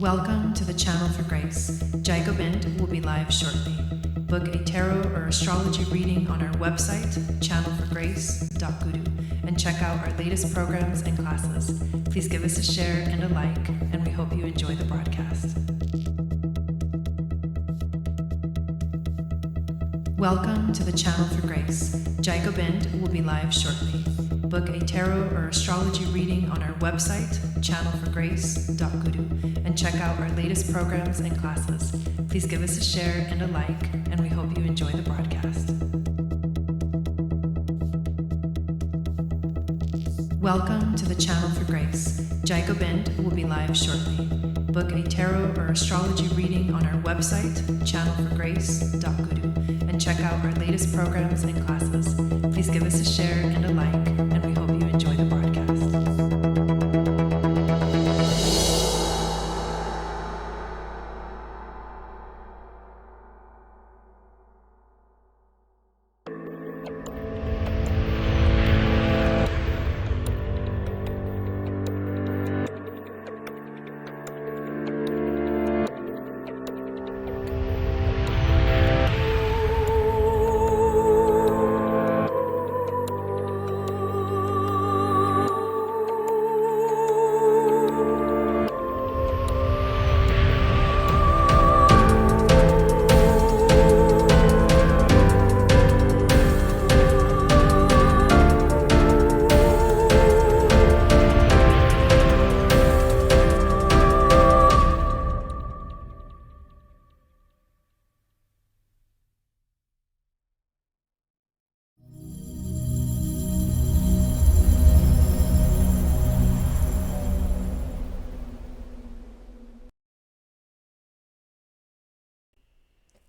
Welcome to the Channel for Grace. Jai Gobind will be live shortly. Book a tarot or astrology reading on our website, channelforgrace.guru, and check out our latest programs and classes. Please give us a share and a like, and we hope you enjoy the broadcast. Welcome to the Channel for Grace. Jai Gobind will be live shortly. Book a tarot or astrology reading on our website, channelforgrace.guru, and check out our latest programs and classes. Please give us a share and a like, and we hope you enjoy the broadcast. Welcome to the Channel for Grace. Jai Gobind will be live shortly. Book a tarot or astrology reading on our website, channelforgrace.guru, and check out our latest programs and classes. Please give us a share and a like, and we hope you enjoy the broadcast.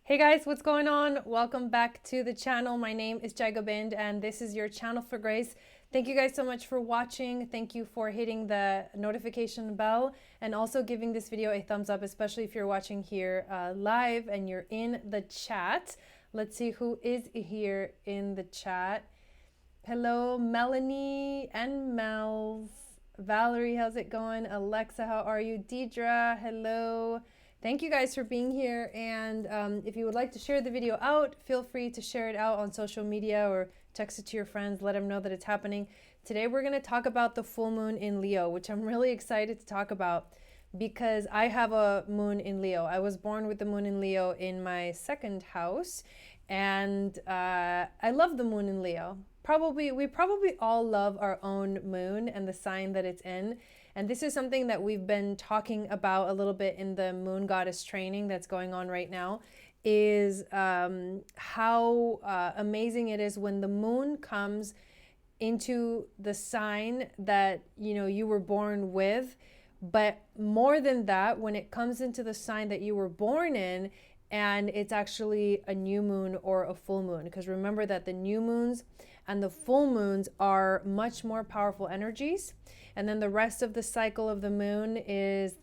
Hey guys, what's going on? Welcome back to the channel. My name is Jai Gobind and this is your Channel for Grace. Thank you guys so much for watching. Thank you for hitting the notification bell and also giving this video a thumbs up, especially if you're watching here live and you're in the chat. Let's see who is here in the chat. Hello, Melanie and Mel's. Valerie, how's it going? Alexa, how are you? Deidre, hello. Thank you guys for being here, and if you would like to share the video out, feel free to share it out on social media or text it to your friends, let them know that it's happening. Today we're going to talk about the full moon in Leo, which I'm really excited to talk about because I have a moon in Leo. I was born with the moon in Leo in my second house, and I love the moon in Leo. We probably all love our own moon and the sign that it's in. And this is something that we've been talking about a little bit in the moon goddess training that's going on right now, is how amazing it is when the moon comes into the sign that you were born with. But more than that, when it comes into the sign that you were born in, and it's actually a new moon or a full moon. Because remember that the new moons and the full moons are much more powerful energies. And then the rest of the cycle of the moon is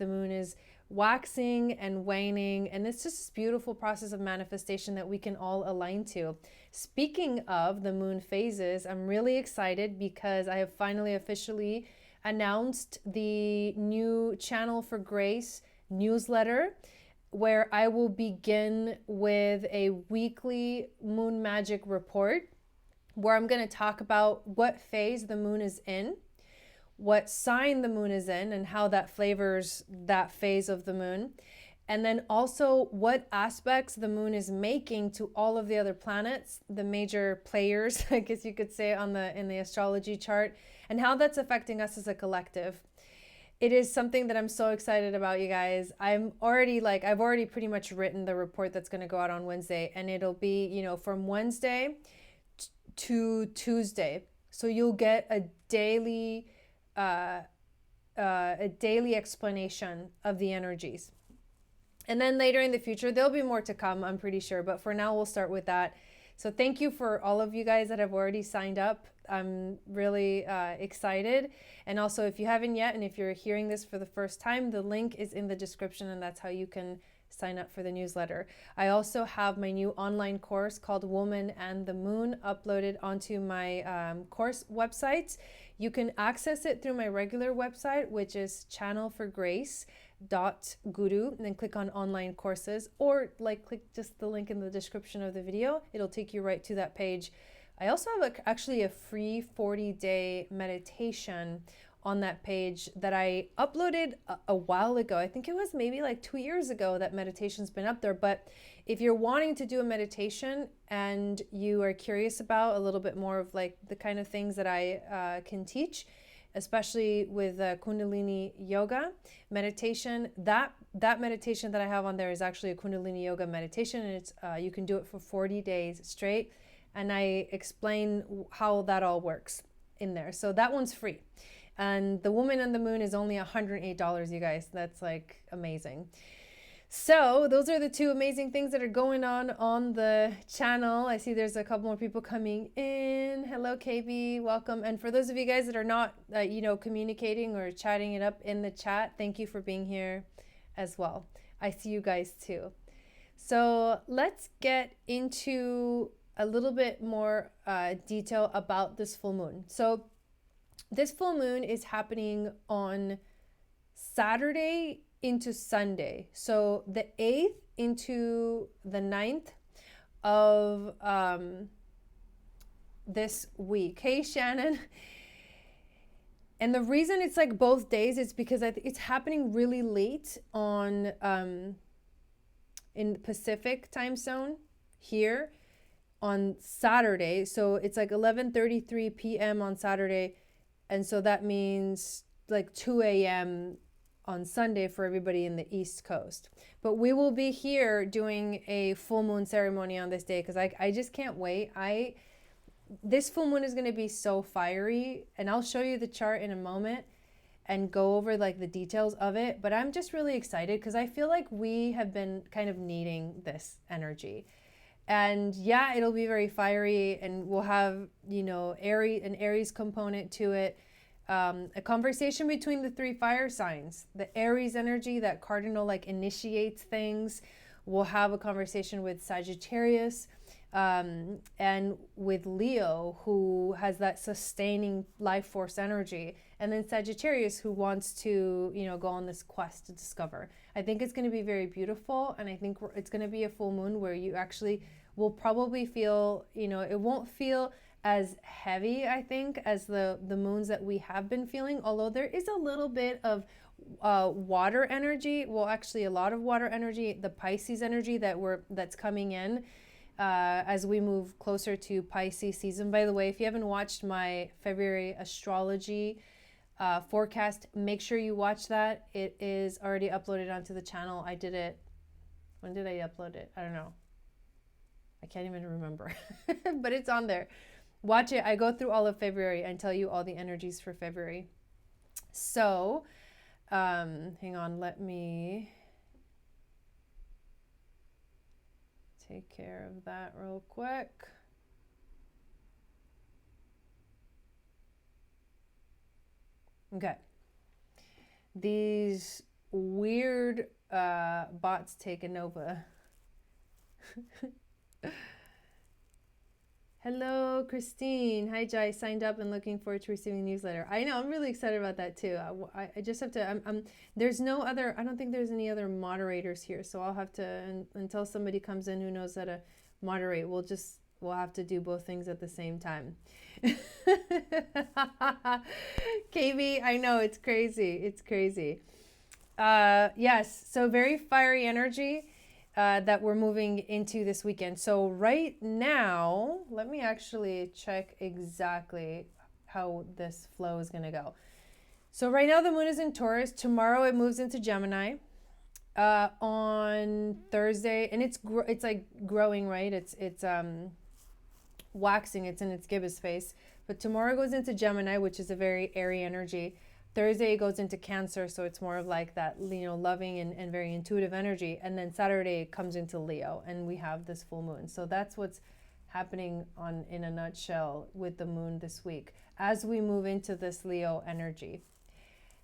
waxing and waning. And it's just this beautiful process of manifestation that we can all align to. Speaking of the moon phases, I'm really excited because I have finally officially announced the new Channel for Grace newsletter, where I will begin with a weekly moon magic report, where I'm going to talk about what phase the moon is in, what sign the moon is in, and how that flavors that phase of the moon. And then also what aspects the moon is making to all of the other planets, the major players, I guess you could say, in the astrology chart, and how that's affecting us as a collective. It is something that I'm so excited about, you guys. I've already pretty much written the report that's going to go out on Wednesday, and it'll be, from Wednesday to Tuesday. So you'll get a daily explanation of the energies. And then later in the future, there'll be more to come, I'm pretty sure. But for now, we'll start with that. So thank you for all of you guys that have already signed up. I'm really excited. And also, if you haven't yet, and if you're hearing this for the first time, the link is in the description, and that's how you can sign up for the newsletter. I also have my new online course called Woman and the Moon uploaded onto my course website. You can access it through my regular website, which is channelforgrace.com. AQUARIUS.guru, and then click on online courses, or like click just the link in the description of the video. It'll take you right to that page. I also have actually a free 40-day meditation on that page that I uploaded a while ago. I think it was maybe like 2 years ago that meditation's been up there. But if you're wanting to do a meditation and you are curious about a little bit more of like the kind of things that I can teach, especially with Kundalini yoga meditation, that meditation that I have on there is actually a Kundalini yoga meditation, and it's you can do it for 40 days straight, and I explain how that all works in there. So that one's free. And the Woman on the Moon is only $108, you guys. That's like amazing. So those are the two amazing things that are going on the channel. I see there's a couple more people coming in. Hello, KB, welcome. And for those of you guys that are not, communicating or chatting it up in the chat, thank you for being here as well. I see you guys too. So let's get into a little bit more detail about this full moon. So this full moon is happening on Saturday into Sunday. So the 8th into the 9th of this week. Hey, Shannon. And the reason it's like both days is because it's happening really late on in the Pacific time zone here on Saturday. So it's like 11:33 p.m. on Saturday. And so that means like 2 a.m. on Sunday for everybody in the East Coast. But we will be here doing a full moon ceremony on this day because I just can't wait. This full moon is going to be so fiery, and I'll show you the chart in a moment and go over like the details of it. But I'm just really excited because I feel like we have been kind of needing this energy. And yeah, it'll be very fiery, and we'll have, an Aries component to it. A conversation between the 3 fire signs. The Aries energy, that cardinal like initiates things. We'll have a conversation with Sagittarius and with Leo, who has that sustaining life force energy. And then Sagittarius, who wants to, go on this quest to discover. I think it's going to be very beautiful. And I think it's going to be a full moon where you actually will probably feel, it won't feel as heavy, I think, as the moons that we have been feeling. Although there is a little bit of water energy. Well, actually a lot of water energy, the Pisces energy that's coming in as we move closer to Pisces season. By the way, if you haven't watched my February astrology forecast, make sure you watch that. It is already uploaded onto the channel. I did it. When did I upload it? I don't know. I can't even remember, but it's on there. Watch it. I go through all of February and tell you all the energies for February. So, hang on. Let me take care of that real quick. Okay. These weird bots taking over. Hello, Christine. Hi, Jai. Signed up and looking forward to receiving the newsletter. I know. I'm really excited about that too. I just have to. There's no other. I don't think there's any other moderators here, so I'll have to until somebody comes in who knows how to moderate. We'll have to do both things at the same time. KB, I know, it's crazy. It's crazy. Yes. So very fiery energy. That we're moving into this weekend. So right now, let me actually check exactly how this flow is going to go. So right now the moon is in Taurus. Tomorrow it moves into Gemini. On Thursday, and it's like growing, right? It's waxing. It's in its gibbous phase. But tomorrow goes into Gemini, which is a very airy energy. Thursday goes into Cancer, so it's more of like that, loving and very intuitive energy. And then Saturday comes into Leo, and we have this full moon. So that's what's happening in a nutshell with the moon this week as we move into this Leo energy.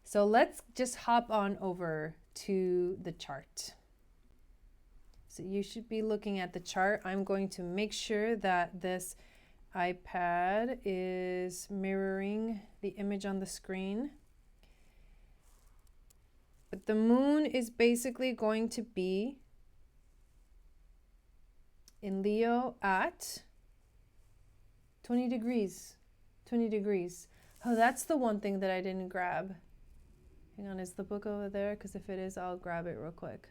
So let's just hop on over to the chart. So you should be looking at the chart. I'm going to make sure that this iPad is mirroring the image on the screen. But the moon is basically going to be in Leo at 20 degrees. 20 degrees. Oh, that's the one thing that I didn't grab. Hang on, is the book over there? Because if it is, I'll grab it real quick.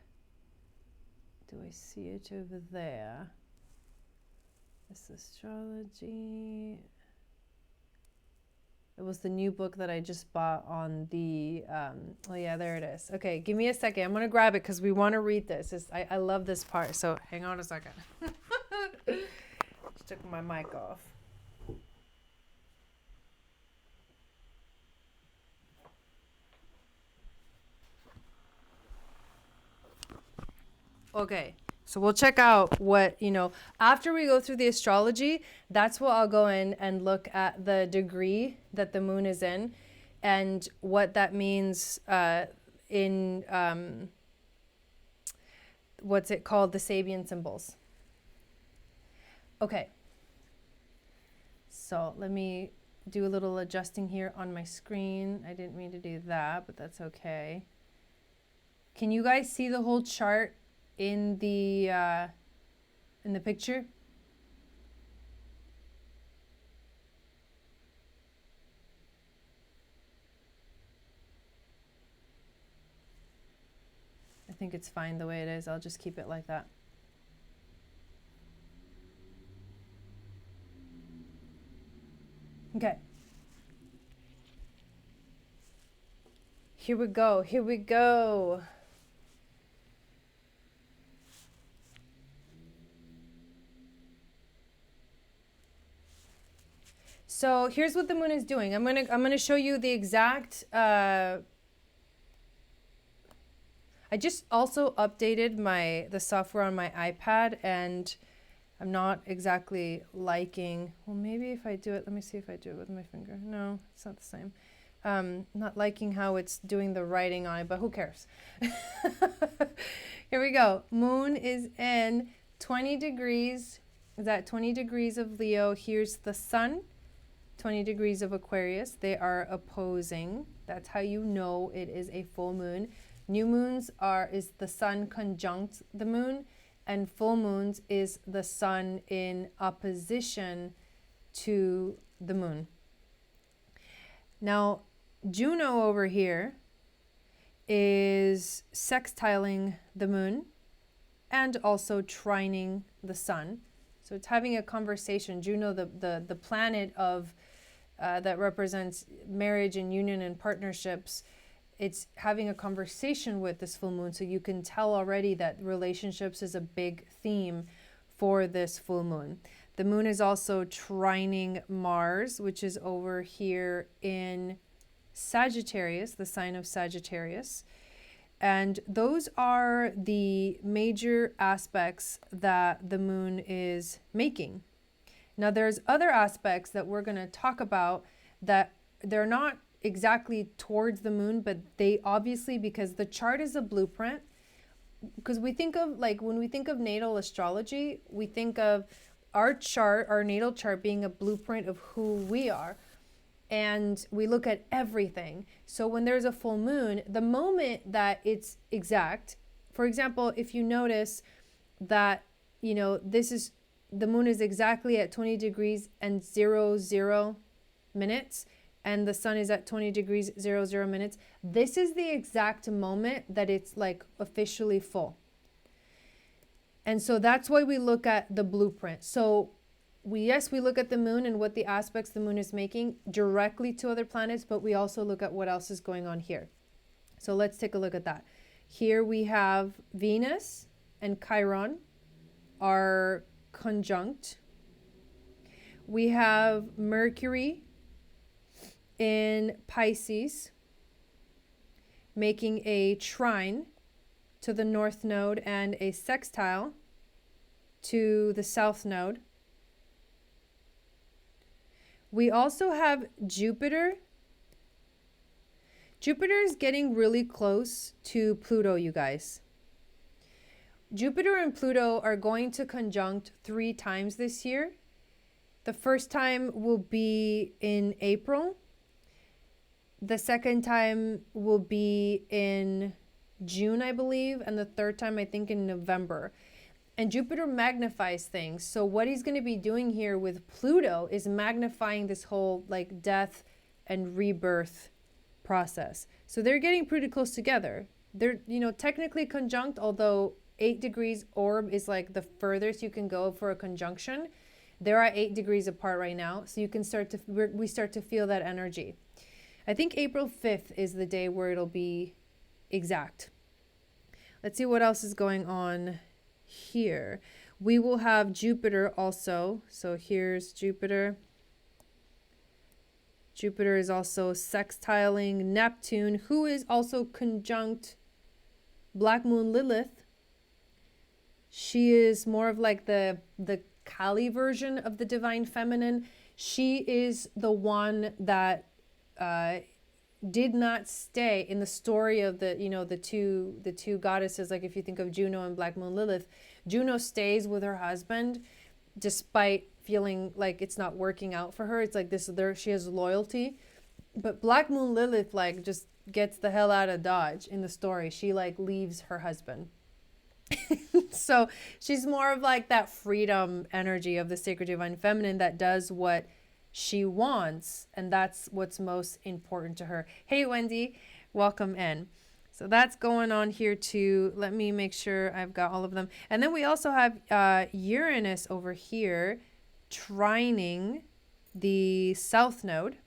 Do I see it over there? This astrology. It was the new book that I just bought on the, oh yeah, there it is. Okay, give me a second. I'm going to grab it because we want to read this. I love this part. So hang on a second. Just took my mic off. Okay, so we'll check out what, after we go through the astrology, that's what I'll go in and look at the degree that the moon is in and what that means in, what's it called, the Sabian symbols. Okay, so let me do a little adjusting here on my screen. I didn't mean to do that, but that's okay. Can you guys see the whole chart in the picture? I think it's fine the way it is. I'll just keep it like that. Okay. Here we go. Here we go. So here's what the moon is doing. I'm gonna show you the exact. I just also updated the software on my iPad, and I'm not exactly liking. Well, maybe if I do it, let me see if I do it with my finger. No, it's not the same. Not liking how it's doing the writing on it, but who cares? Here we go. Moon is in 20 degrees. Is at 20 degrees of Leo. Here's the sun. 20 degrees of Aquarius. They are opposing. That's how you know it is a full moon. New moons is the sun conjunct the moon, and full moons is the sun in opposition to the moon. Now, Juno over here is sextiling the moon and also trining the sun. So it's having a conversation. Juno, the planet of that represents marriage and union and partnerships, it's having a conversation with this full moon. So you can tell already that relationships is a big theme for this full moon. The moon is also trining Mars, which is over here in Sagittarius, the sign of Sagittarius. And those are the major aspects that the moon is making. Now, there's other aspects that we're going to talk about that they're not exactly towards the moon, but they obviously, because the chart is a blueprint, because we think of, like, when we think of natal astrology, we think of our chart, our natal chart, being a blueprint of who we are. And we look at everything. So when there's a full moon, the moment that it's exact, for example, if you notice that, the moon is exactly at 20 degrees and 00 minutes, and the sun is at 20 degrees 00 minutes, this is the exact moment that it's like officially full. And so that's why we look at the blueprint. So we look at the moon and what the aspects the moon is making directly to other planets, but we also look at what else is going on here. So let's take a look at that. Here we have Venus and Chiron are conjunct. We have Mercury in Pisces making a trine to the north node and a sextile to the south node. We also have Jupiter. Jupiter is getting really close to Pluto, you guys. Jupiter and Pluto are going to conjunct 3 times this year. The first time will be in April. The second time will be in June, I believe, and the third time, I think, in November. And Jupiter magnifies things. So what he's going to be doing here with Pluto is magnifying this whole like death and rebirth process. So they're getting pretty close together. They're, you know, technically conjunct, although 8 degrees orb is like the furthest you can go for a conjunction. There are 8 degrees apart right now. So you can we start to feel that energy. I think April 5th is the day where it'll be exact. Let's see what else is going on here. We will have Jupiter also. So here's Jupiter. Jupiter is also sextiling Neptune, who is also conjunct Black Moon Lilith. She is more of like the Kali version of the divine feminine. She is the one that did not stay in the story of the, you know, the two goddesses. Like if you think of Juno and Black Moon Lilith, Juno stays with her husband despite feeling like it's not working out for her. It's like this, there she has loyalty. But Black Moon Lilith like just gets the hell out of Dodge in the story. She like leaves her husband. So she's more of like that freedom energy of the sacred divine feminine that does what she wants, and that's what's most important to her. Hey Wendy, welcome in. So that's going on here too. Let me make sure I've got all of them. And then we also have Uranus over here trining the south node.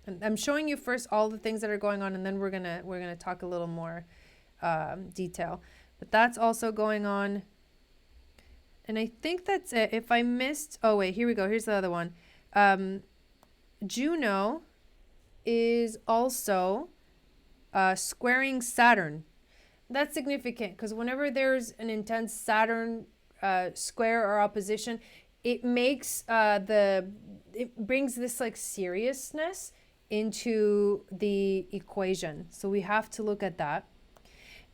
And I'm showing you first all the things that are going on, and then we're gonna talk a little more detail. But that's also going on. And I think that's it. If I missed, oh wait, here we go. Here's the other one. Juno is also squaring Saturn. That's significant because whenever there's an intense Saturn square or opposition, it makes it brings this like seriousness into the equation. So we have to look at that.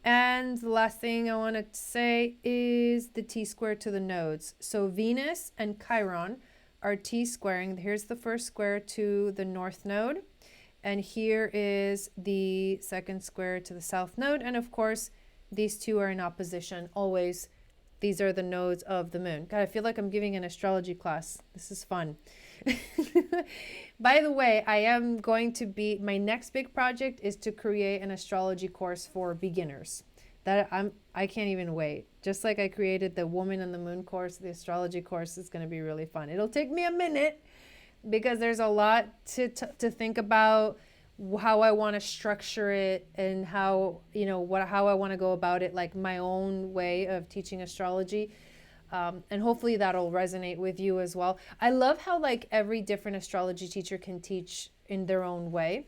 And the last thing I want to say is the T-square to the nodes. So Venus and Chiron are T-squaring. Here's the first square to the north node. And here is the second square to the south node. And of course, these two are in opposition. Always, these are the nodes of the moon. God, I feel like I'm giving an astrology class. This is fun. By the way, I am going to be, my next big project is to create an astrology course for beginners. I can't even wait. Just like I created the Woman and the Moon course, the astrology course is going to be really fun. It'll take me a minute because there's a lot to think about, how I want to structure it and how, you know, how I want to go about it, like my own way of teaching astrology. And hopefully that'll resonate with you as well. I love how like every different astrology teacher can teach in their own way.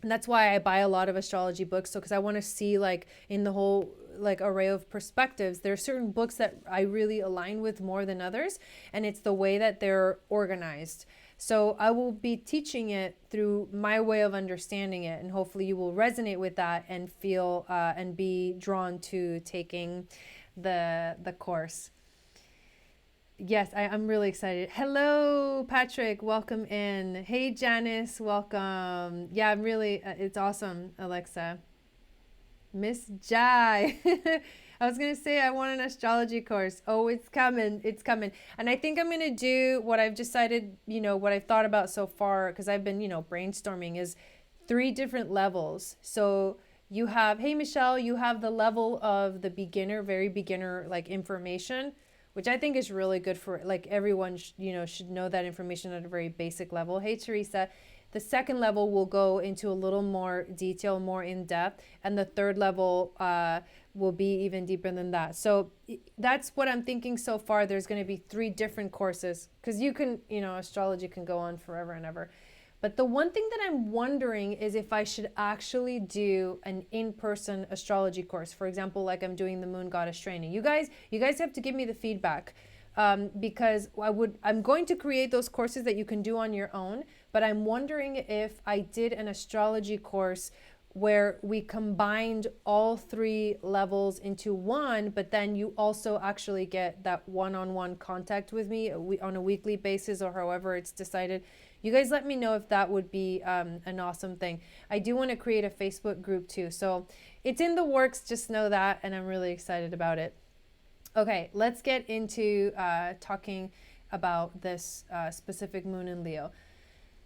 And that's why I buy a lot of astrology books. So, because I want to see like in the whole like array of perspectives, there are certain books that I really align with more than others. And it's the way that they're organized. So I will be teaching it through my way of understanding it. And hopefully you will resonate with that and feel and be drawn to taking the course. Yes, I'm really excited. Hello, Patrick. Welcome in. Hey, Janice. Welcome. Yeah, I'm really, it's awesome, Alexa. Miss Jai. I was going to say I want an astrology course. Oh, it's coming. It's coming. And I think I'm going to do what I've decided, you know, what I've thought about so far, because I've been, you know, brainstorming, is 3 different levels. So you have, hey, Michelle, you have the level of the beginner, very beginner, like information, which I think is really good for like everyone, should know that information at a very basic level. Hey, Teresa. The second level will go into a little more detail, more in depth. And the third level will be even deeper than that. So that's what I'm thinking so far. There's going to be 3 different courses because you can, astrology can go on forever and ever. But the one thing that I'm wondering is if I should actually do an in-person astrology course. For example, like I'm doing the Moon Goddess training. You guys have to give me the feedback because I'm going to create those courses that you can do on your own. But I'm wondering if I did an astrology course where we combined all three levels into one, but then you also actually get that one-on-one contact with me on a weekly basis, or however it's decided. You guys let me know if that would be an awesome thing. I do want to create a Facebook group too. So it's in the works, just know that, and I'm really excited about it. Okay, let's get into talking about this specific moon in Leo.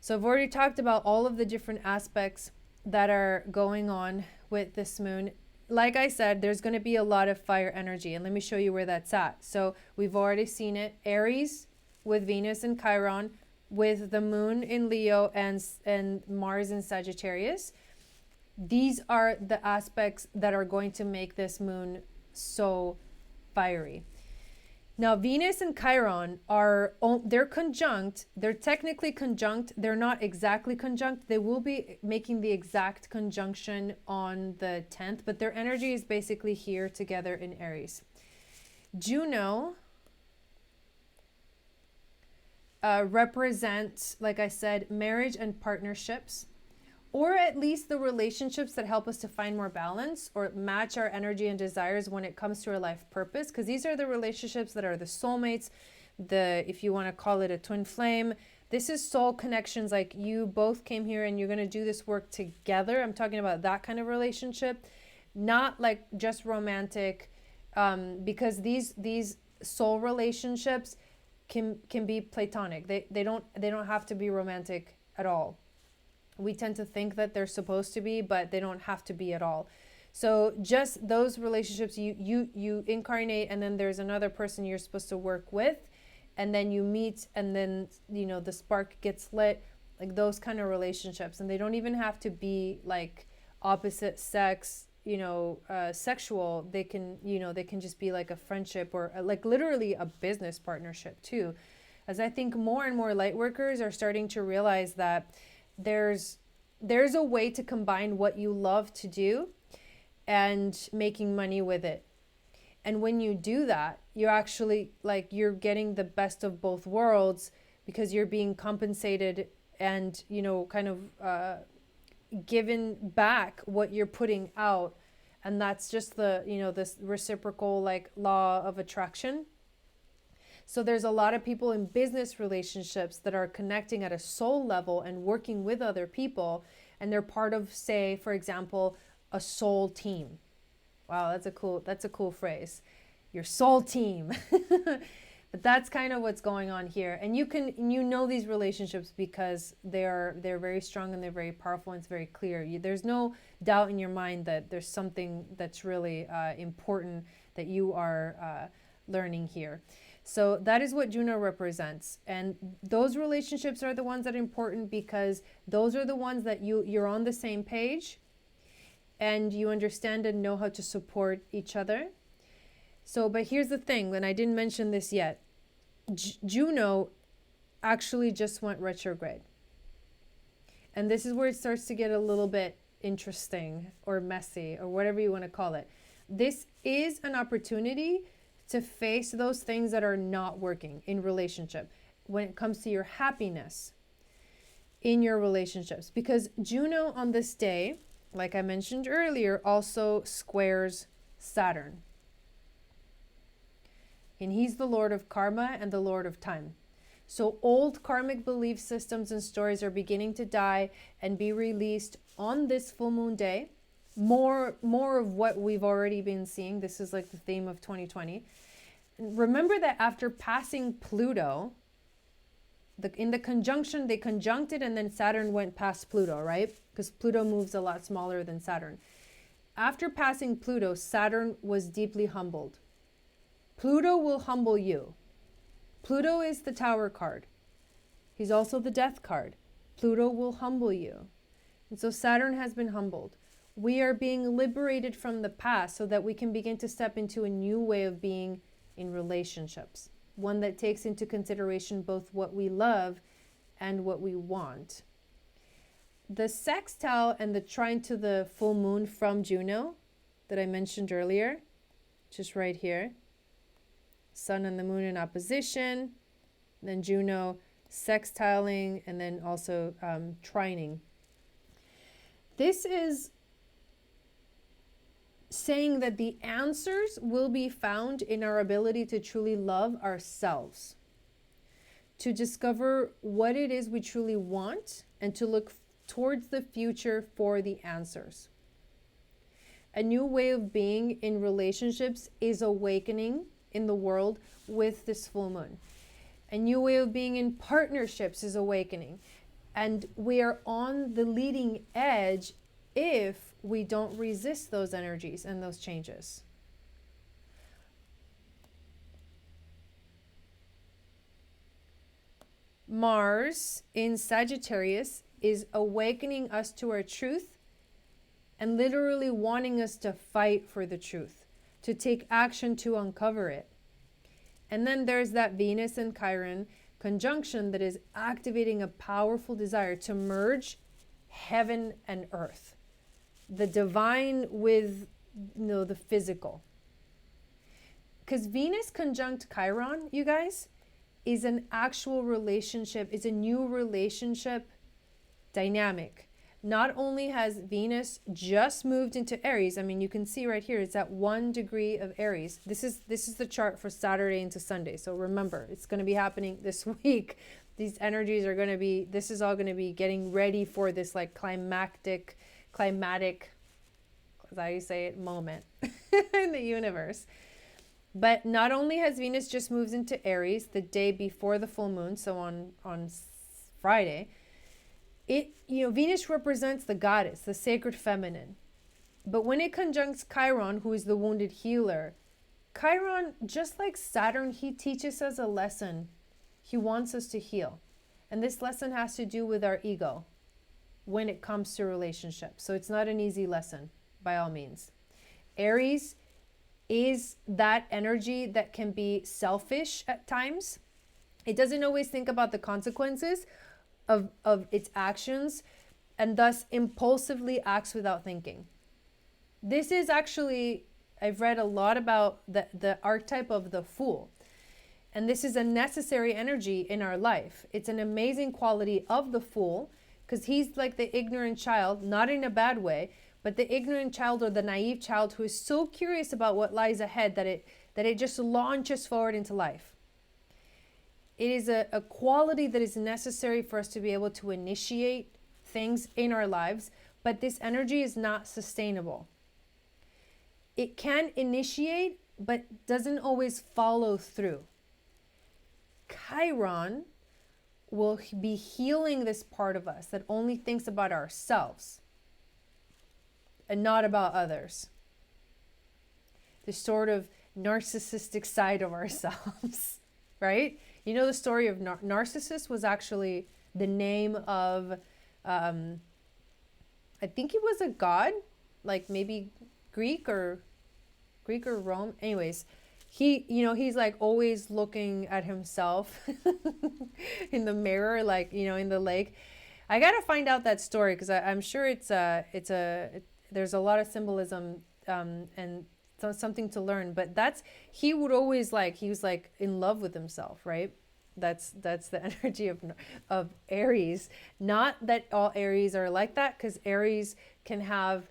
So I've already talked about all of the different aspects that are going on with this moon. Like I said, there's going to be a lot of fire energy, and let me show you where that's at. So we've already seen it, Aries with Venus and Chiron, with the moon in Leo and Mars in Sagittarius. These are the aspects that are going to make this moon so fiery. Now, Venus and Chiron they're conjunct. They're technically conjunct. They're not exactly conjunct. They will be making the exact conjunction on the 10th, but their energy is basically here together in Aries. Juno represents, like I said, marriage and partnerships, or at least the relationships that help us to find more balance or match our energy and desires when it comes to our life purpose. Because these are the relationships that are the soulmates, if you want to call it a twin flame. This is soul connections, like you both came here and you're going to do this work together. I'm talking about that kind of relationship, not like just romantic, because these soul relationships can be platonic. They don't have to be romantic at all. We tend to think that they're supposed to be, but they don't have to be at all. So just those relationships, you incarnate, and then there's another person you're supposed to work with, and then you meet, and then the spark gets lit, like those kind of relationships. And they don't even have to be like opposite sex, sexual. They can just be like a friendship, or like literally a business partnership too. As I think more and more light workers are starting to realize that there's a way to combine what you love to do and making money with it. And when you do that, you're actually you're getting the best of both worlds, because you're being compensated and kind of given back what you're putting out. And that's just this reciprocal law of attraction. So there's a lot of people in business relationships that are connecting at a soul level and working with other people, and they're part of, say, for example, a soul team. Wow, that's a cool phrase. Your soul team. But that's kind of what's going on here. And you know these relationships because they're very strong and they're very powerful, and it's very clear. There's no doubt in your mind that there's something that's really important that you are learning here. So that is what Juno represents. And those relationships are the ones that are important, because those are the ones that you're on the same page and you understand and know how to support each other. So, but here's the thing, and I didn't mention this yet. Juno actually just went retrograde. And this is where it starts to get a little bit interesting or messy or whatever you want to call it. This is an opportunity to face those things that are not working in relationship when it comes to your happiness in your relationships. Because Juno on this day, like I mentioned earlier, also squares Saturn. And he's the Lord of Karma and the Lord of Time. So old karmic belief systems and stories are beginning to die and be released on this full moon day. More of what we've already been seeing. This is like the theme of 2020. Remember that after passing Pluto, in the conjunction, they conjuncted and then Saturn went past Pluto, right? Because Pluto moves a lot smaller than Saturn. After passing Pluto, Saturn was deeply humbled. Pluto will humble you. Pluto is the Tower card. He's also the Death card. Pluto will humble you. And so Saturn has been humbled. We are being liberated from the past so that we can begin to step into a new way of being in relationships. One that takes into consideration both what we love and what we want. The sextile and the trine to the full moon from Juno that I mentioned earlier, just right here. Sun and the moon in opposition, then Juno sextiling, and then also trining. This is saying that the answers will be found in our ability to truly love ourselves, to discover what it is we truly want, and to look towards the future for the answers. A new way of being in relationships is awakening in the world with this full moon. A new way of being in partnerships is awakening. And we are on the leading edge if we don't resist those energies and those changes. Mars in Sagittarius is awakening us to our truth and literally wanting us to fight for the truth, to take action to uncover it. And then there's that Venus and Chiron conjunction that is activating a powerful desire to merge heaven and earth, the divine with the physical. Because Venus conjunct Chiron, you guys, is an actual relationship, is a new relationship dynamic. Not only has Venus just moved into Aries, I mean, you can see right here, it's at 1 degree of Aries. This is the chart for Saturday into Sunday. So remember, it's going to be happening this week. These energies are going to be, this is all going to be getting ready for this like climatic, as I say it, moment in the universe. But not only has Venus just moved into Aries the day before the full moon, so on Friday, Venus represents the goddess, the sacred feminine. But when it conjuncts Chiron, who is the wounded healer, Chiron, just like Saturn, he teaches us a lesson. He wants us to heal. And this lesson has to do with our ego when it comes to relationships. So it's not an easy lesson, by all means. Aries is that energy that can be selfish at times. It doesn't always think about the consequences of its actions, and thus impulsively acts without thinking. This is actually, I've read a lot about the archetype of the fool. And this is a necessary energy in our life. It's an amazing quality of the fool, because he's like the ignorant child, not in a bad way, but the ignorant child or the naive child who is so curious about what lies ahead that it just launches forward into life. It is a quality that is necessary for us to be able to initiate things in our lives, but this energy is not sustainable. It can initiate, but doesn't always follow through. Chiron will be healing this part of us that only thinks about ourselves and not about others. The sort of narcissistic side of ourselves, right? You know, the story of Narcissus was actually the name of, I think he was a god, like maybe Greek or Rome. Anyways, he's like always looking at himself in the mirror, like, in the lake. I got to find out that story because I'm sure there's a lot of symbolism and something to learn, but he was like in love with himself, right? That's the energy of Aries. Not that all Aries are like that, because Aries can have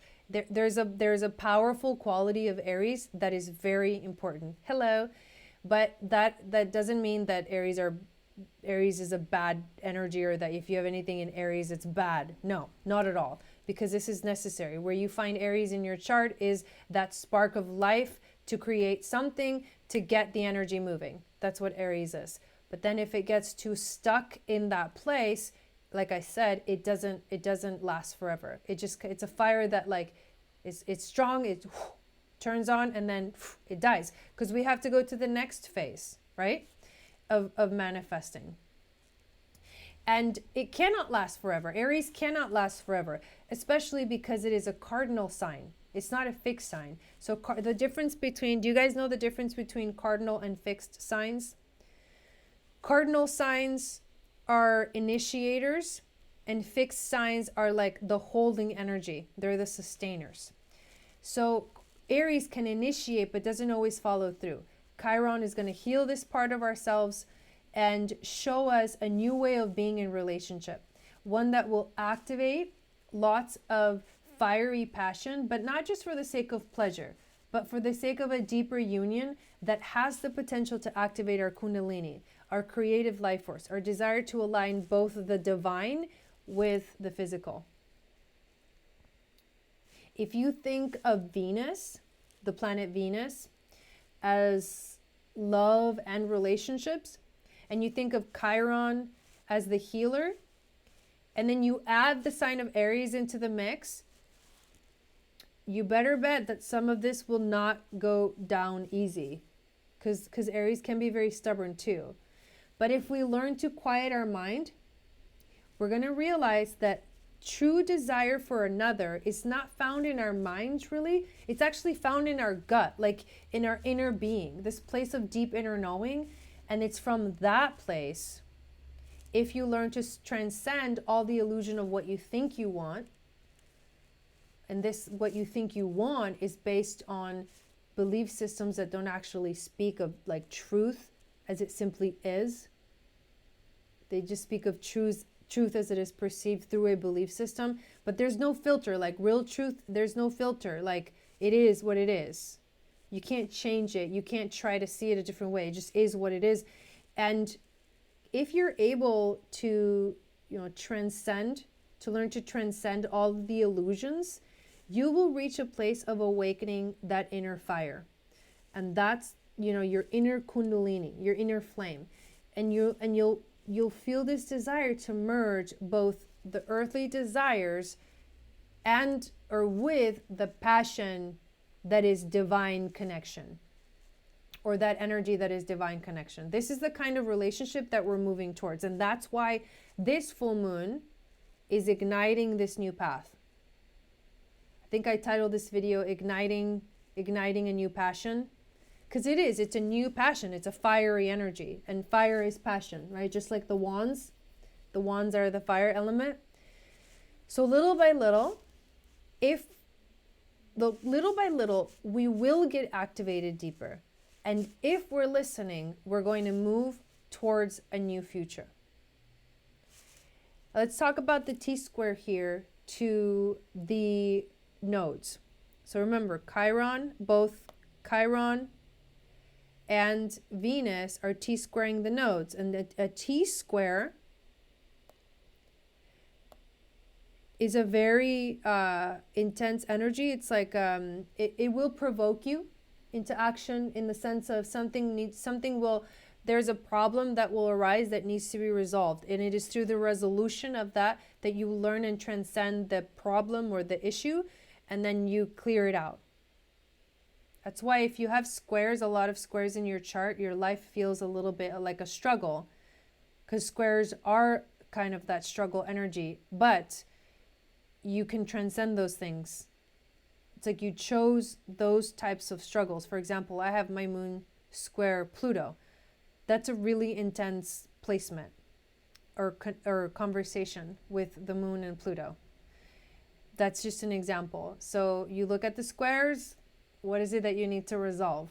there's a powerful quality of Aries that is very important. Hello. But that doesn't mean that Aries is a bad energy, or that if you have anything in Aries it's bad. No, not at all. Because this is necessary. Where you find Aries in your chart is that spark of life to create something to get the energy moving. That's what Aries is. But then if it gets too stuck in that place, like I said, it doesn't last forever. It's a fire that like it's strong, it turns on, and then it dies. Because we have to go to the next phase, right? Of manifesting. And it cannot last forever. Aries cannot last forever, especially because it is a cardinal sign. It's not a fixed sign. So the difference between, do you guys know the difference between cardinal and fixed signs? Cardinal signs are initiators, and fixed signs are like the holding energy. They're the sustainers. So Aries can initiate, but doesn't always follow through. Chiron is going to heal this part of ourselves and show us a new way of being in relationship. One that will activate lots of fiery passion, but not just for the sake of pleasure, but for the sake of a deeper union that has the potential to activate our kundalini, our creative life force, our desire to align both the divine with the physical. If you think of Venus, the planet Venus, as love and relationships, and you think of Chiron as the healer, and then you add the sign of Aries into the mix, you better bet that some of this will not go down easy, because Aries can be very stubborn too. But if we learn to quiet our mind, we're going to realize that true desire for another is not found in our minds, really. It's actually found in our gut, like in our inner being, this place of deep inner knowing. And it's from that place, if you learn to transcend all the illusion of what you think you want, and this, what you think you want, is based on belief systems that don't actually speak of like truth as it simply is. They just speak of truth as it is perceived through a belief system, but there's no filter. Like real truth, there's no filter. Like it is what it is. You can't change it. You can't try to see it a different way. It just is what it is. And if you're able to, transcend, to learn to transcend all of the illusions, you will reach a place of awakening that inner fire. And that's, your inner kundalini, your inner flame. And you'll feel this desire to merge both the earthly desires and or with the passion that is divine connection, or that energy that is divine connection. This is the kind of relationship that we're moving towards. And that's why this full moon is igniting this new path. I think I titled this video Igniting a New Passion, because it's a new passion. It's a fiery energy, and fire is passion, right? Just like the wands are the fire element. So little by little, we will get activated deeper. And if we're listening, we're going to move towards a new future. Let's talk about the T-square here to the nodes. So remember, both Chiron and Venus are T-squaring the nodes. And a T-square is a very intense energy. It's like it will provoke you into action, in the sense of there's a problem that will arise that needs to be resolved, and it is through the resolution of that you learn and transcend the problem or the issue, and then you clear it out. That's why if you have a lot of squares in your chart, your life feels a little bit like a struggle, because squares are kind of that struggle energy, but you can transcend those things. It's like you chose those types of struggles. For example, I have my moon square Pluto. That's a really intense placement or conversation with the moon and Pluto. That's just an example. So you look at the squares, what is it that you need to resolve?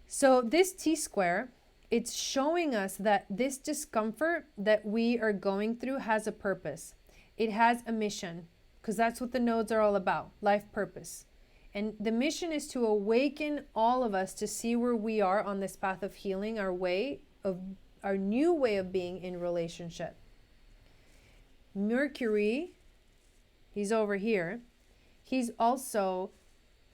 So this T-square, it's showing us that this discomfort that we are going through has a purpose. It has a mission. Because that's what the nodes are all about, life purpose. And the mission is to awaken all of us to see where we are on this path of healing, our new way of being in relationship. Mercury, he's over here. He's also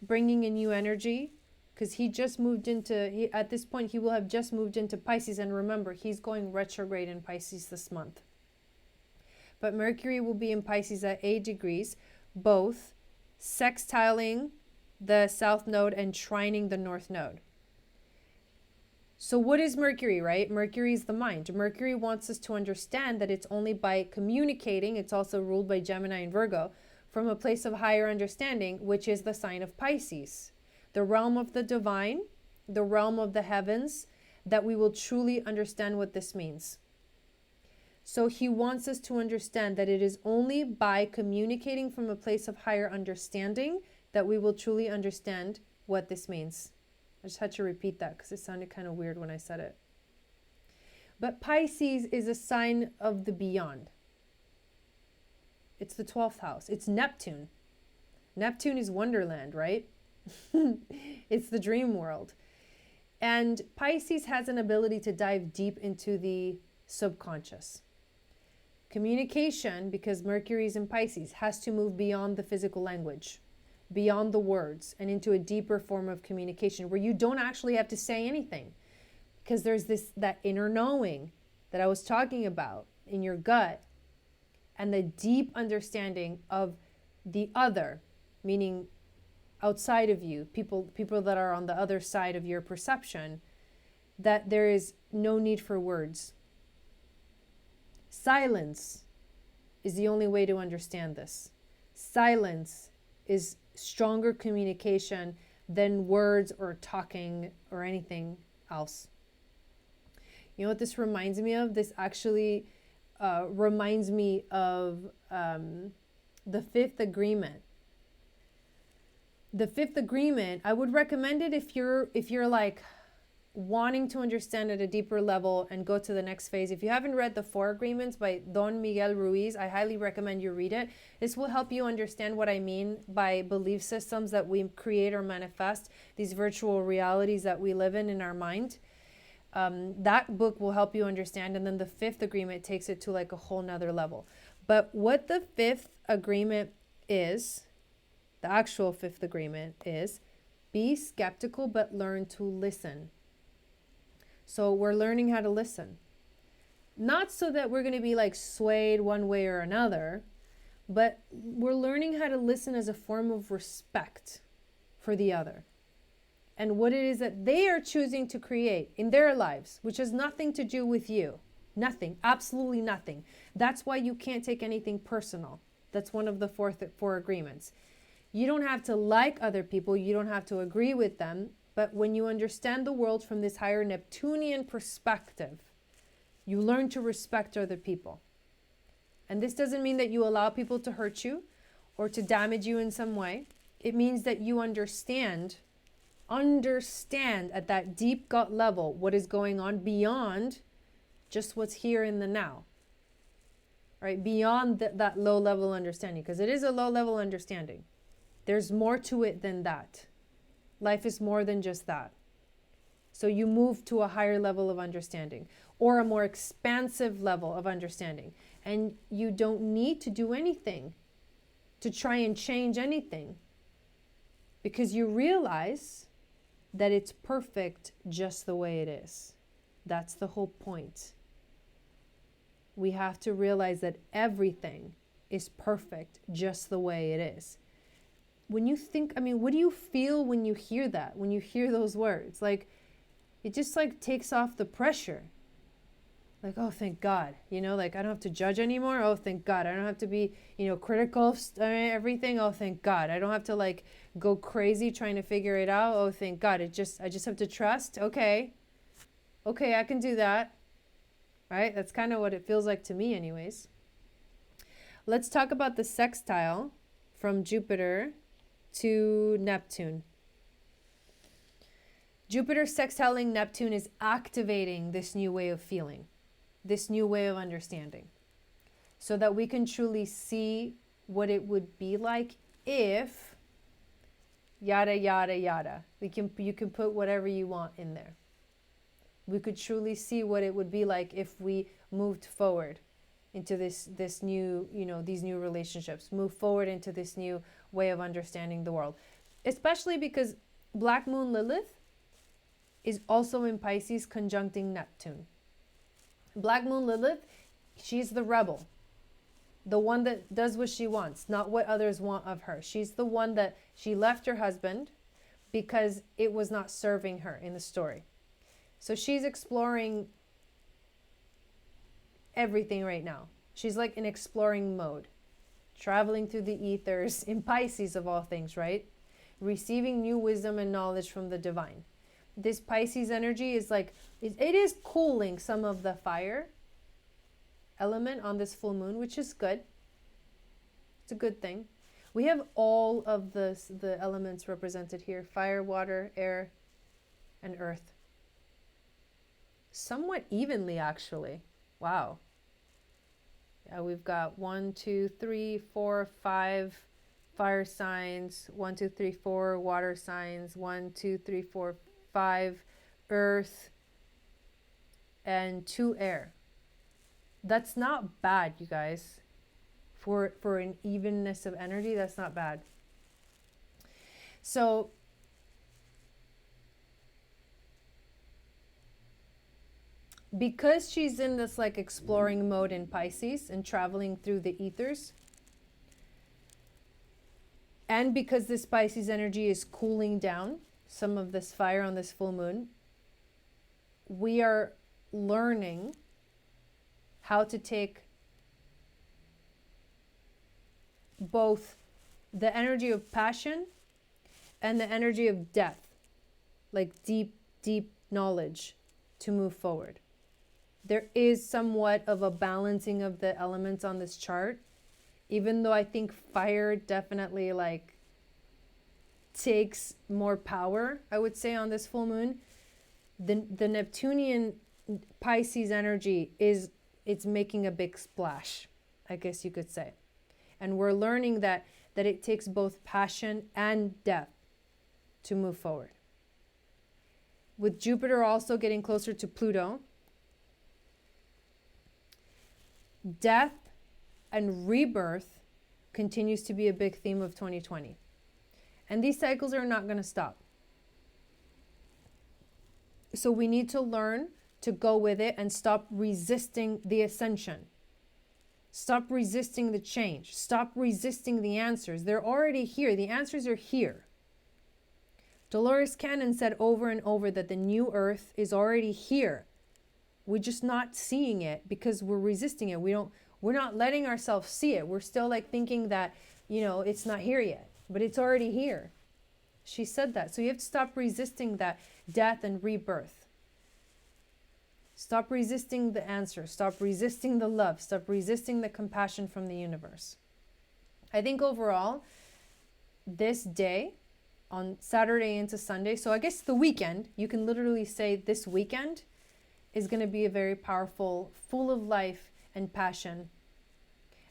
bringing a new energy, because at this point, he will have just moved into Pisces. And remember, he's going retrograde in Pisces this month. But Mercury will be in Pisces at 8 degrees, both sextiling the south node and trining the north node. So what is Mercury, right? Mercury is the mind. Mercury wants us to understand that it's only by communicating, it's also ruled by Gemini and Virgo, from a place of higher understanding, which is the sign of Pisces, the realm of the divine, the realm of the heavens, that we will truly understand what this means. So he wants us to understand that it is only by communicating from a place of higher understanding that we will truly understand what this means. I just had to repeat that because it sounded kind of weird when I said it. But Pisces is a sign of the beyond. It's the 12th house. It's Neptune. Neptune is Wonderland, right? It's the dream world. And Pisces has an ability to dive deep into the subconscious. Communication, because Mercury is in Pisces, has to move beyond the physical language, beyond the words, and into a deeper form of communication where you don't actually have to say anything. Because there's that inner knowing that I was talking about in your gut, and the deep understanding of the other, meaning outside of you, people that are on the other side of your perception, that there is no need for words. Silence is the only way to understand this. Silence is stronger communication than words or talking or anything else. You know what this reminds me of? This actually reminds me of the Fifth Agreement. The Fifth Agreement, I would recommend it if you're like wanting to understand at a deeper level and go to the next phase. If you haven't read the Four Agreements by Don Miguel Ruiz, I highly recommend you read it. This will help you understand what I mean by belief systems that we create or manifest, these virtual realities that we live in our mind. That book will help you understand. And then the Fifth Agreement takes it to like a whole nother level. But what the Fifth Agreement is, the actual Fifth Agreement is, be skeptical but learn to listen. So we're learning how to listen. Not so that we're going to be like swayed one way or another, but we're learning how to listen as a form of respect for the other and what it is that they are choosing to create in their lives, which has nothing to do with you. Nothing, absolutely nothing. That's why you can't take anything personal. That's one of the four agreements. You don't have to like other people. You don't have to agree with them. But when you understand the world from this higher Neptunian perspective, you learn to respect other people. And this doesn't mean that you allow people to hurt you or to damage you in some way. It means that you understand at that deep gut level what is going on beyond just what's here in the now. Right? Beyond that low level understanding, because it is a low level understanding. There's more to it than that. Life is more than just that. So you move to a higher level of understanding or a more expansive level of understanding. And you don't need to do anything to try and change anything because you realize that it's perfect just the way it is. That's the whole point. We have to realize that everything is perfect just the way it is. When you think, what do you feel when you hear that, when you hear those words? Like, it just like takes off the pressure. Like, oh, thank God, like I don't have to judge anymore. Oh, thank God. I don't have to be, critical of everything. Oh, thank God. I don't have to like go crazy trying to figure it out. Oh, thank God. I just have to trust. Okay, I can do that. Right? That's kind of what it feels like to me anyways. Let's talk about the sextile from Jupiter to Neptune. Jupiter sextiling Neptune is activating this new way of feeling, this new way of understanding, so that we can truly see what it would be like if yada, yada, yada. You can put whatever you want in there. We could truly see what it would be like if we moved forward into this new, these new relationships, move forward into this new way of understanding the world. Especially because Black Moon Lilith is also in Pisces conjuncting Neptune. Black Moon Lilith, she's the rebel, the one that does what she wants, not what others want of her. She's the one that she left her husband because it was not serving her in the story. So she's exploring everything right now. She's like in exploring mode, traveling through the ethers in Pisces of all things, right? Receiving new wisdom and knowledge from the divine. This Pisces energy is like, it is cooling some of the fire element on this full moon, which is good. It's a good thing. We have all of the elements represented here: fire, water, air, and earth. Somewhat evenly, actually. Wow. We've got 1, 2, 3, 4, 5 fire signs, 1, 2, 3, 4 water signs, 1, 2, 3, 4, 5 earth, and 2 air. That's not bad, you guys. For an evenness of energy, that's not bad. So because she's in this like exploring mode in Pisces and traveling through the ethers, and because this Pisces energy is cooling down some of this fire on this full moon, we are learning how to take both the energy of passion and the energy of depth, like deep, deep knowledge, to move forward. There is somewhat of a balancing of the elements on this chart, even though I think fire definitely like takes more power, I would say, on this full moon. The Neptunian Pisces energy it's making a big splash, I guess you could say. And we're learning that it takes both passion and depth to move forward. With Jupiter also getting closer to Pluto, death and rebirth continues to be a big theme of 2020. And these cycles are not going to stop. So we need to learn to go with it and stop resisting the ascension. Stop resisting the change. Stop resisting the answers. They're already here. The answers are here. Dolores Cannon said over and over that the new earth is already here. We're just not seeing it because we're resisting it. We're not letting ourselves see it. We're still like thinking that, it's not here yet, but it's already here. She said that. So you have to stop resisting that death and rebirth. Stop resisting the answer. Stop resisting the love. Stop resisting the compassion from the universe. I think overall, this day, on Saturday into Sunday, so I guess the weekend, you can literally say this weekend is going to be a very powerful, full of life and passion,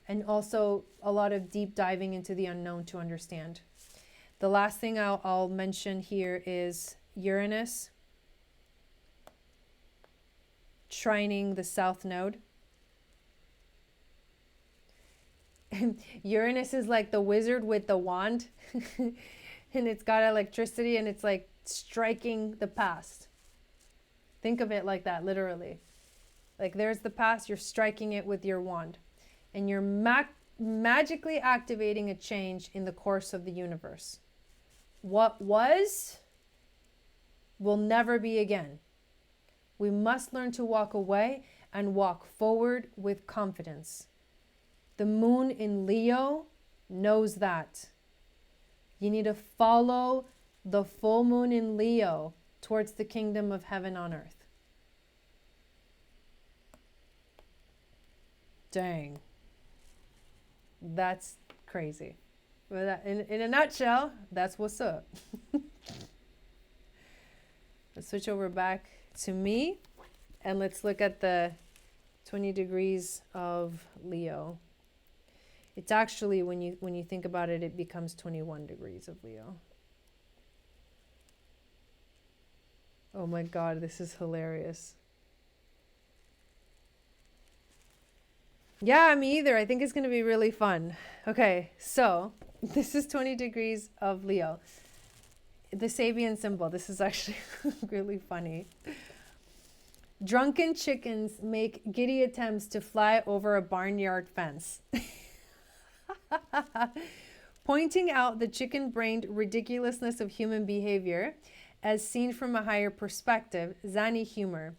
and also a lot of deep diving into the unknown to understand. The last thing I'll mention here is Uranus trining the south node. Uranus is like the wizard with the wand and it's got electricity and it's like striking the past. Think of it like that, literally. Like there's the past, you're striking it with your wand and you're magically activating a change in the course of the universe. What was will never be again. We must learn to walk away and walk forward with confidence. The moon in Leo knows that. You need to follow the full moon in Leo towards the kingdom of heaven on earth. Dang. That's crazy. But in a nutshell, that's what's up. Let's switch over back to me and let's look at the 20 degrees of Leo. It's actually, when you think about it, it becomes 21 degrees of Leo. Oh my God, this is hilarious. Yeah, me either. I think it's going to be really fun. Okay, so this is 20 degrees of Leo. The Sabian symbol. This is actually really funny. Drunken chickens make giddy attempts to fly over a barnyard fence. Pointing out the chicken-brained ridiculousness of human behavior as seen from a higher perspective, zany humor.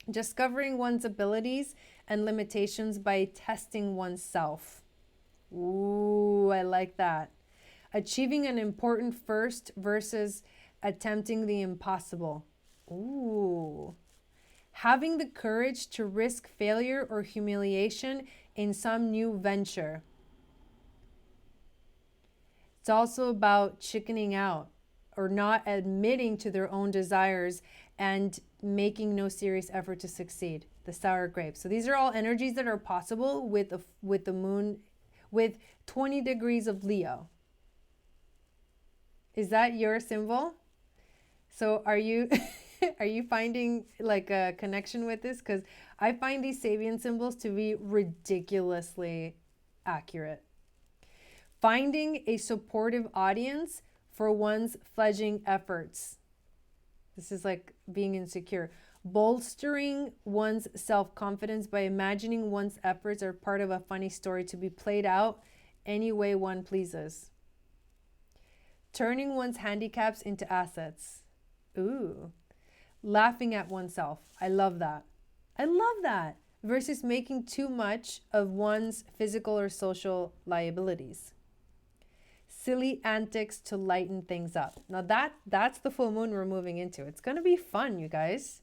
Discovering one's abilities and limitations by testing oneself. Ooh, I like that. Achieving an important first versus attempting the impossible. Ooh. Having the courage to risk failure or humiliation in some new venture. It's also about chickening out or not admitting to their own desires and making no serious effort to succeed. The sour grape. So these are all energies that are possible with the moon with 20 degrees of Leo. Is that your symbol? So are you are you finding like a connection with this? Because I find these Sabian symbols to be ridiculously accurate. Finding a supportive audience for one's fledgling efforts. This is like being insecure. Bolstering one's self-confidence by imagining one's efforts are part of a funny story to be played out any way one pleases. Turning one's handicaps into assets. Ooh. Laughing at oneself. I love that. I love that. Versus making too much of one's physical or social liabilities. Silly antics to lighten things up. Now that's the full moon we're moving into. It's going to be fun, you guys.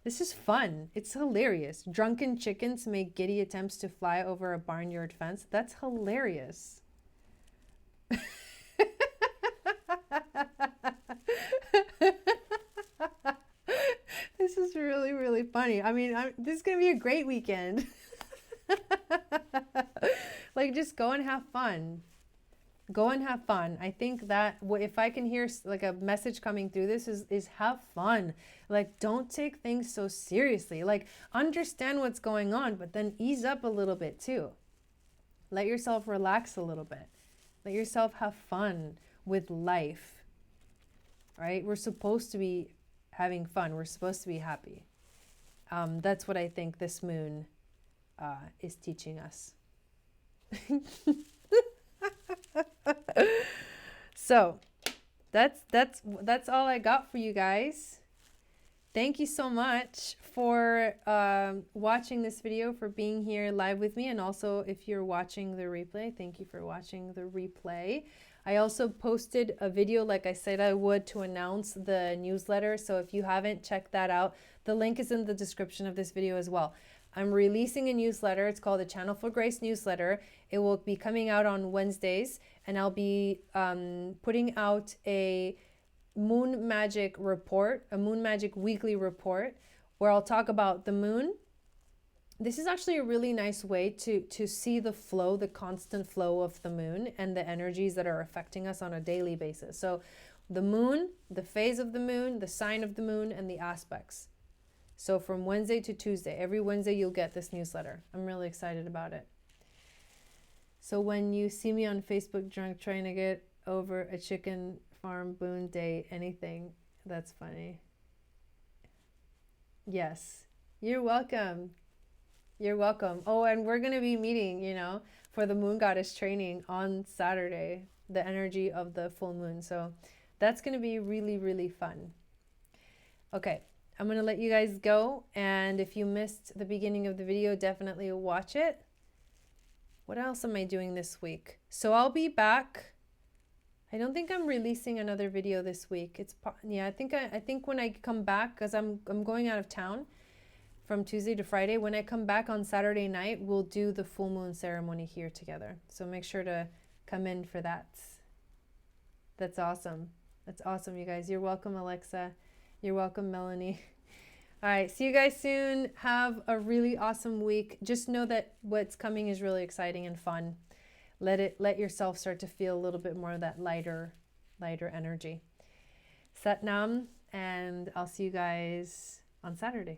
This is fun. It's hilarious. Drunken chickens make giddy attempts to fly over a barnyard fence. That's hilarious. This is really, really funny. I mean, this is going to be a great weekend. Like, just go and have fun. Go and have fun. I think that if I can hear like a message coming through this is have fun. Like, don't take things so seriously. Like, understand what's going on, but then ease up a little bit too. Let yourself relax a little bit. Let yourself have fun with life. Right? We're supposed to be having fun. We're supposed to be happy. That's what I think this moon is teaching us. So that's all I got for you guys. Thank you so much for watching this video, for being here live with me, and also if you're watching the replay, thank you for watching the replay. I also posted a video, like I said I would, to announce the newsletter. So if you haven't checked that out, the link is in the description of this video as well. I'm releasing a newsletter. It's called the Channel for Grace newsletter. It will be coming out on Wednesdays, and I'll be putting out a moon magic report, a moon magic weekly report, where I'll talk about the moon. This is actually a really nice way to see the flow, the constant flow of the moon and the energies that are affecting us on a daily basis. So the moon, the phase of the moon, the sign of the moon, and the aspects. So from Wednesday to Tuesday, every Wednesday you'll get this newsletter. I'm really excited about it. So when you see me on Facebook drunk trying to get over a chicken farm boon date, anything, that's funny. Yes, you're welcome. You're welcome. Oh, and we're going to be meeting, you know, for the moon goddess training on Saturday, the energy of the full moon. So that's going to be really, really fun. Okay. I'm going to let you guys go. And if you missed the beginning of the video, definitely watch it. What else am I doing this week? So I'll be back. I don't think I'm releasing another video this week. I think when I come back, because I'm going out of town from Tuesday to Friday. When I come back on Saturday night, we'll do the full moon ceremony here together. So make sure to come in for that. That's awesome. That's awesome, you guys. You're welcome, Alexa. You're welcome, Melanie. All right, see you guys soon. Have a really awesome week. Just know that what's coming is really exciting and fun. Let yourself start to feel a little bit more of that lighter energy. Sat Nam, and I'll see you guys on Saturday.